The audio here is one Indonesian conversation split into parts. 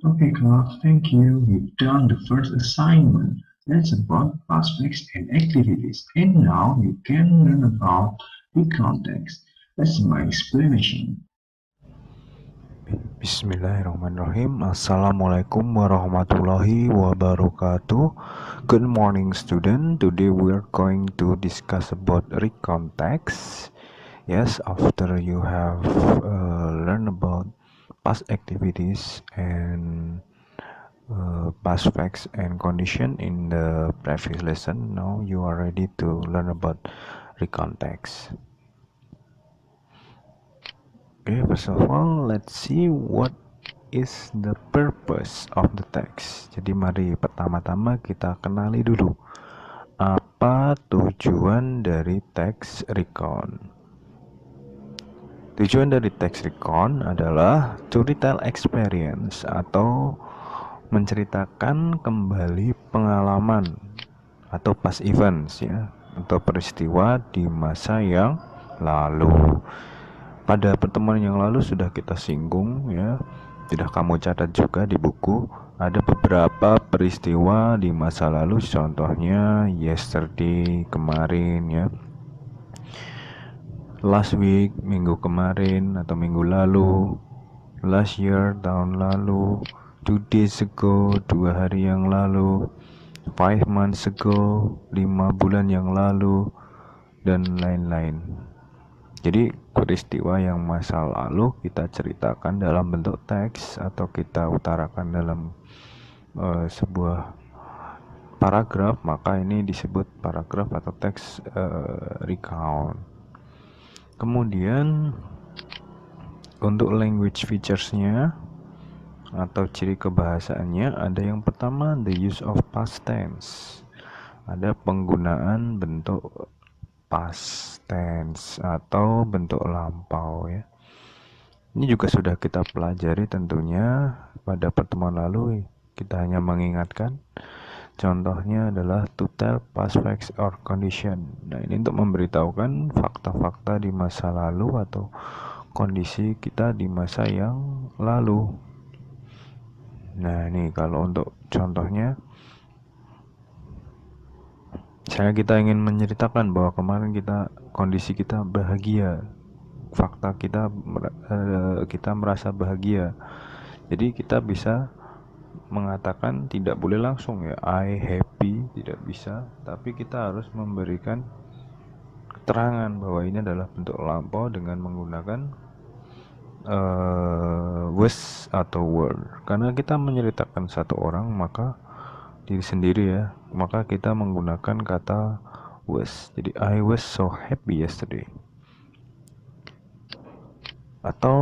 Okay, class, thank you. We've done the first assignment. That's about prospects and activities. And now you can learn about the context. That's my explanation. Bismillahirrahmanirrahim. Assalamualaikum warahmatullahi wabarakatuh. Good morning, student. Today we are going to discuss about recontext. Yes, after you have learned about past activities and past facts and condition in the previous lesson, now you are ready to learn about recontext. Okay, first of all, let's see what is the purpose of the text. Jadi mari pertama-tama kita kenali dulu apa tujuan dari teks recon. Tujuan dari teks recon adalah to retell experience atau menceritakan kembali pengalaman atau past events ya, atau peristiwa di masa yang lalu. Pada pertemuan yang lalu sudah kita singgung ya, sudah kamu catat juga di buku, ada beberapa peristiwa di masa lalu, contohnya yesterday, kemarin ya, last week, minggu kemarin atau minggu lalu, last year, tahun lalu, 2 days ago, 2 hari yang lalu, 5 months ago, 5 bulan yang lalu, dan lain-lain. Jadi peristiwa yang masa lalu kita ceritakan dalam bentuk teks atau kita utarakan dalam sebuah paragraf, maka ini disebut paragraf atau teks recount. Kemudian untuk language features-nya atau ciri kebahasaannya ada yang pertama the use of past tense. Ada penggunaan bentuk past tense atau bentuk lampau ya. Ini juga sudah kita pelajari tentunya pada pertemuan lalu. Kita hanya mengingatkan. Contohnya adalah to tell past facts or condition. Nah, ini untuk memberitahukan fakta-fakta di masa lalu atau kondisi kita di masa yang lalu. Nah, ini kalau untuk contohnya, misalnya kita ingin menceritakan bahwa kemarin kondisi kita bahagia, fakta kita merasa bahagia. Jadi kita bisa mengatakan tidak boleh langsung ya I happy, tidak bisa, tapi kita harus memberikan keterangan bahwa ini adalah bentuk lampau dengan menggunakan was atau were. Karena kita menceritakan satu orang, maka diri sendiri ya, maka kita menggunakan kata was. Jadi I was so happy yesterday. Atau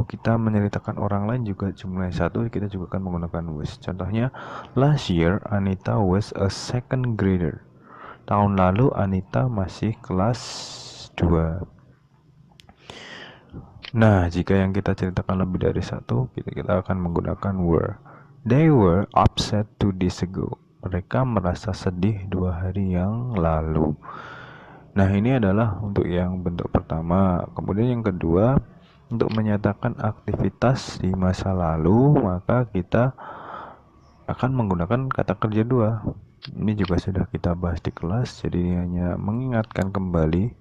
kita menceritakan orang lain juga jumlahnya satu, kita juga akan menggunakan was. Contohnya, last year Anita was a second grader. Tahun lalu Anita masih kelas 2. Nah, jika yang kita ceritakan lebih dari satu, kita akan menggunakan were. They were upset 2 days ago. Mereka merasa sedih 2 hari yang lalu. Nah, ini adalah untuk yang bentuk pertama. Kemudian yang kedua, untuk menyatakan aktivitas di masa lalu, maka kita akan menggunakan kata kerja dua. Ini juga sudah kita bahas di kelas, jadi hanya mengingatkan kembali.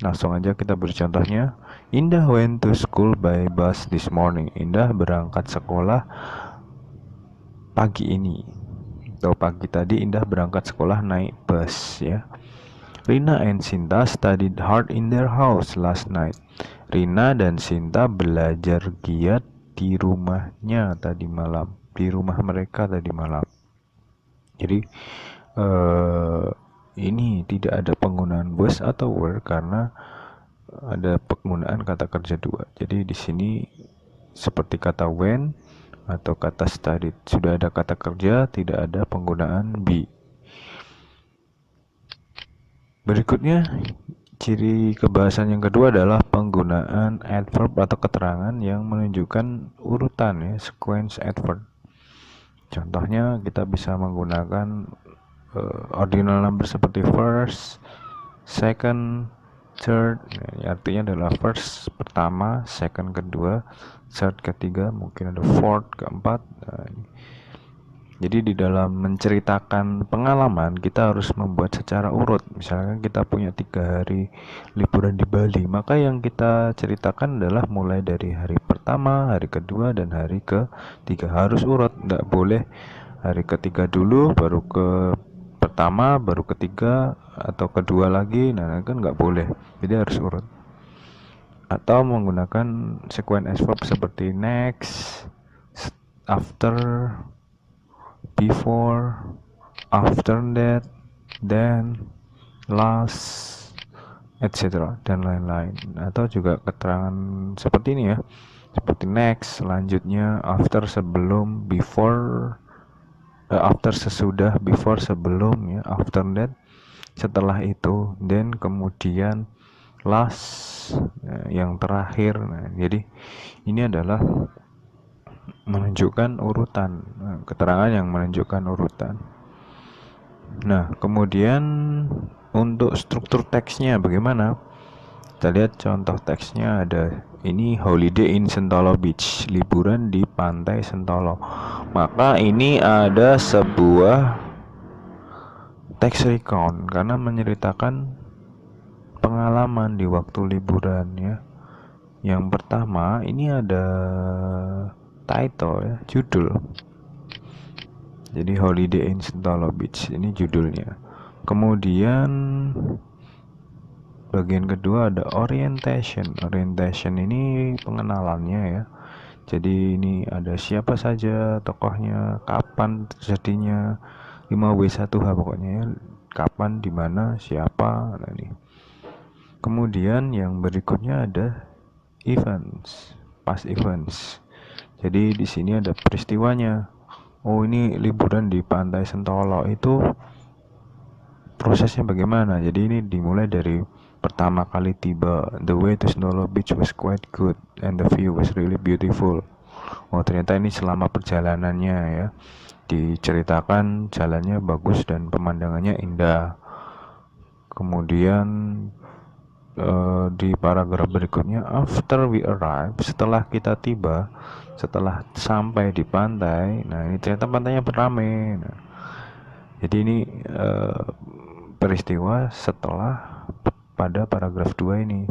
Langsung aja kita beri contohnya. Indah went to school by bus this morning. Indah berangkat sekolah pagi ini. Atau pagi tadi Indah berangkat sekolah naik bus ya. Rina and Sinta studied hard in their house last night. Rina dan Sinta belajar giat di rumahnya tadi malam, di rumah mereka tadi malam. Jadi ini tidak ada penggunaan was atau were karena ada penggunaan kata kerja dua. Jadi di sini seperti kata when atau kata studied, sudah ada kata kerja, tidak ada penggunaan be. Berikutnya, ciri kebahasan yang kedua adalah penggunaan adverb atau keterangan yang menunjukkan urutan ya, sequence adverb. Contohnya kita bisa menggunakan ordinal number seperti first, second, third. Artinya adalah first pertama, second kedua, third ketiga, mungkin ada fourth keempat. Nah, jadi di dalam menceritakan pengalaman kita harus membuat secara urut. Misalkan kita punya 3 hari liburan di Bali, maka yang kita ceritakan adalah mulai dari hari pertama, hari kedua, dan hari ketiga. Harus urut, nggak boleh hari ketiga dulu baru ke pertama, baru ketiga, atau kedua lagi. Nah kan nggak boleh, jadi harus urut. Atau menggunakan sequence verb seperti next, after, before, after that, then, last, etc. dan lain-lain. Atau juga keterangan seperti ini ya, seperti next, selanjutnya, after, sebelum, before, after, sesudah, before, sebelum, ya, after that, setelah itu, then, kemudian, last, yang terakhir. Nah, jadi ini adalah menunjukkan urutan, keterangan yang menunjukkan urutan. Nah, kemudian untuk struktur teksnya bagaimana? Kita lihat contoh teksnya ada ini, holiday in Sentolo Beach, liburan di pantai Sentolo. Maka ini ada sebuah teks recount karena menceritakan pengalaman di waktu liburan ya. Yang pertama ini ada title ya, judul. Jadi holiday in Sentolo Beach ini judulnya. Kemudian bagian kedua ada orientation. Orientation ini pengenalannya ya. Jadi ini ada siapa saja tokohnya, kapan terjadinya, 5W1H pokoknya ya. Kapan, di mana, siapa. Nah ini. Kemudian yang berikutnya ada events, past events. Jadi di sini ada peristiwanya. Oh ini liburan di pantai Sentolo, itu prosesnya bagaimana? Jadi ini dimulai dari pertama kali tiba, the way to Sentolo Beach was quite good and the view was really beautiful. Oh ternyata ini selama perjalanannya ya, diceritakan jalannya bagus dan pemandangannya indah. Kemudian di paragraf berikutnya, after we arrive, setelah kita tiba, setelah sampai di pantai, nah ini ternyata pantainya beramai. Nah, jadi ini peristiwa setelah pada paragraf 2 ini.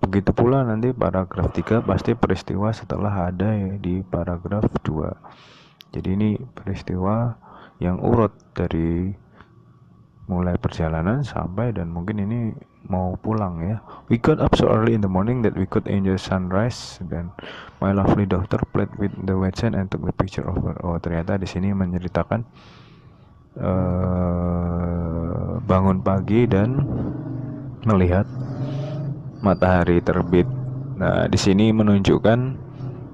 Begitu pula nanti paragraf 3 pasti peristiwa setelah ada ya, di paragraf 2. Jadi ini peristiwa yang urut dari mulai perjalanan sampai dan mungkin ini mau pulang ya. We got up so early in the morning that we could enjoy sunrise. Then my lovely daughter played with the wet sand and took the picture of her. Oh ternyata di sini menceritakan bangun pagi dan melihat matahari terbit. Nah di sini menunjukkan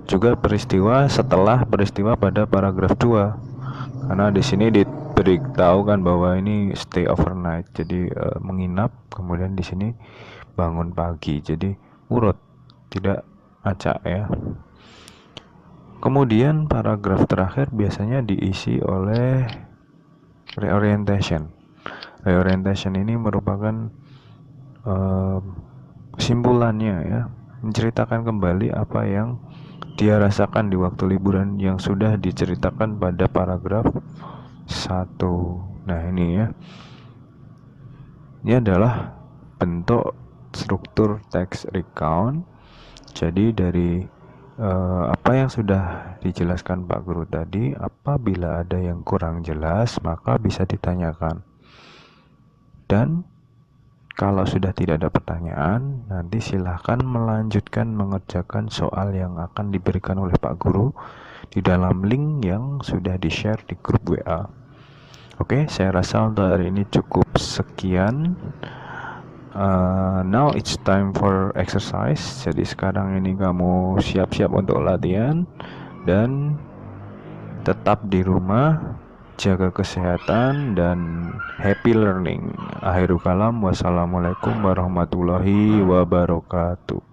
juga peristiwa setelah peristiwa pada paragraf 2. Karena di sini diberitahu kan bahwa ini stay overnight, jadi menginap, kemudian di sini bangun pagi, jadi urut, tidak acak ya. Kemudian paragraf terakhir biasanya diisi oleh reorientation. Reorientation ini merupakan kesimpulannya ya, menceritakan kembali apa yang dia rasakan di waktu liburan yang sudah diceritakan pada paragraf 1. Nah ini ya, ini adalah bentuk struktur teks recount. Jadi dari apa yang sudah dijelaskan Pak Guru tadi, apabila ada yang kurang jelas maka bisa ditanyakan. Dan kalau sudah tidak ada pertanyaan, nanti silahkan melanjutkan mengerjakan soal yang akan diberikan oleh Pak Guru di dalam link yang sudah di-share di grup WA. Oke, saya rasa untuk hari ini cukup sekian. Now it's time for exercise. Jadi sekarang ini kamu siap-siap untuk latihan dan tetap di rumah, jaga kesehatan dan happy learning. Akhirul kalam, wassalamualaikum warahmatullahi wabarakatuh.